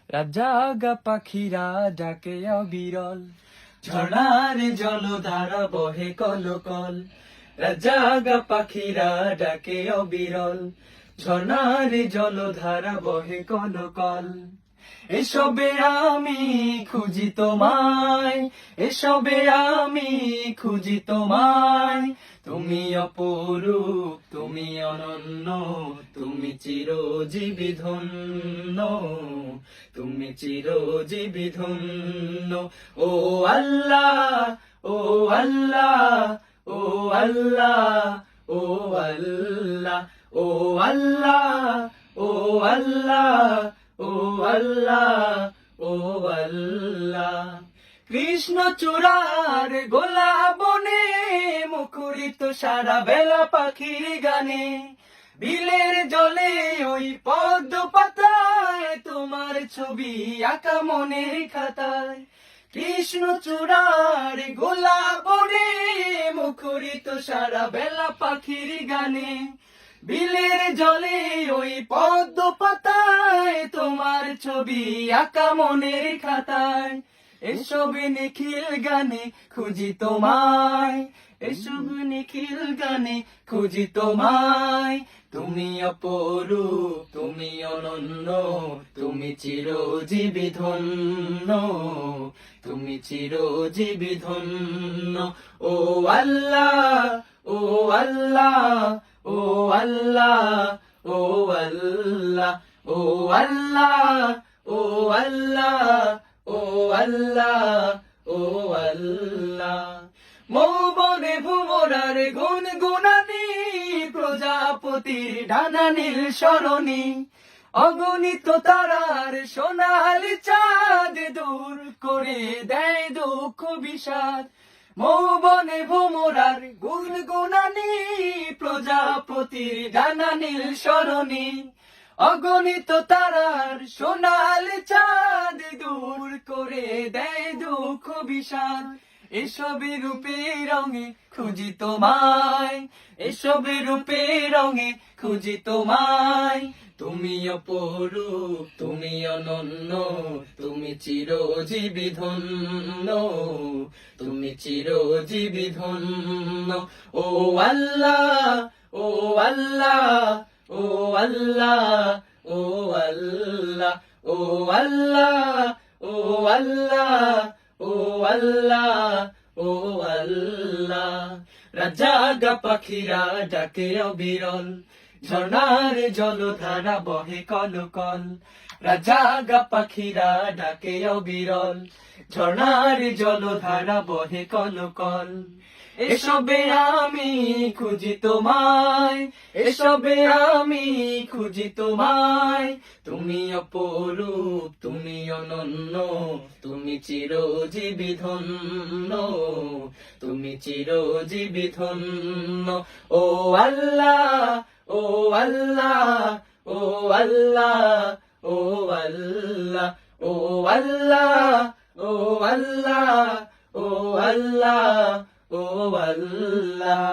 রাজাগা পাখিরা ডাকে অবিরল, ঝর্ণার জলধারা বহে কলকল। রাজাগা পাখিরা ডাকে অবিরল, ঝর্ণার জলধারা বহে কলকল। এসবে আমি খুঁজি তোমায়, এসবে আমি খুঁজি তোমায়। তুমি অপরূপ, তুমি অনন্য, তুমি চিরজীবী ধন্য, তুমি চিরজীবী ধন্য। ও আল্লাহ, ও আল্লাহ, ও আল্লাহ, ও আল্লাহ, ও আল্লাহ, ও আল্লাহ, ও আল্লাহ, ও আল্লাহ। কৃষ্ণচূড়ার গোলা বনে মুখরিত সারা বেলা পাখির গানে, বিলের জলে ওই পদ্ম পাতায় তোমার ছবি আঁকা মনের খাতায়। কৃষ্ণচূড়ার গোলা বনে মুখরিত সারা বেলা পাখির গানে, বিলের জলে ওই পদ্ম পাতায় তোমার ছবি আঁকা মনের খাতায়। এসব নিখিল গানে খুঁজি তোমায়, এসব নিখিল গানে খুঁজি তোমায়। তুমি অপরূপ, তুমি অনন্য, তুমি চিরজীবী ধন্য, তুমি চিরজীবী ধন্য। ও আল্লাহ, ও আল্লাহ, ও আল্লাহ, ও আল্লাহ, ও আল্লাহ, ও আল্লাহ, ও আল্লাহ, ও আল্লাহ। মৌবনে ভুমরার গুনগুনানি, প্রজাপতির ডানা নীল সরণি, অগণিত তারার সোনালি চাঁদ দূর করে দেয় দুঃখ বিষাদ। মৌবনে ভুমরার গুনগুনানি, প্রজাপতির ডানা নীল সরণি, অগণিত তারার সোনালি চাঁদ দূর করে দেয় দুঃখ বিষাদ। এসবে রূপে রঙে খুঁজি তোমায়, এসবে রূপে রঙে খুঁজি তোমায়। তুমি অপরূপ, তুমি অনন্য, তুমি চিরজীবী ধন্য, তুমি চিরজীবী ধন্য। ও আল্লাহ, ও আল্লাহ, ও আল্লাহ, ও আল্লাহ, ও আল্লাহ, ও আল্লাহ, ও আল্লাহ, ও আল্লাহ। রাজাগা পাখিরা ডাকে অবিরল, ঝর্ণার জলধারা বহে কলকল। রাজাগা পাখিরা ডাকে অবিরল, ঝর্ণার জলধারা বহে কলকল। এসবে আমি খুঁজি তোমায়, এসবে আমি খুঁজি তোমায়। তুমি অপরূপ, তুমি অনন্য, তুমি চিরজীবী ধন্য, তুমি চিরজীবী ধন্য। ও আল্লাহ, ও আল্লাহ, ও আল্লাহ, ও আল্লাহ, ও আল্লাহ, ও আল্লাহ, ও আল্লাহ, ও আল্লাহ।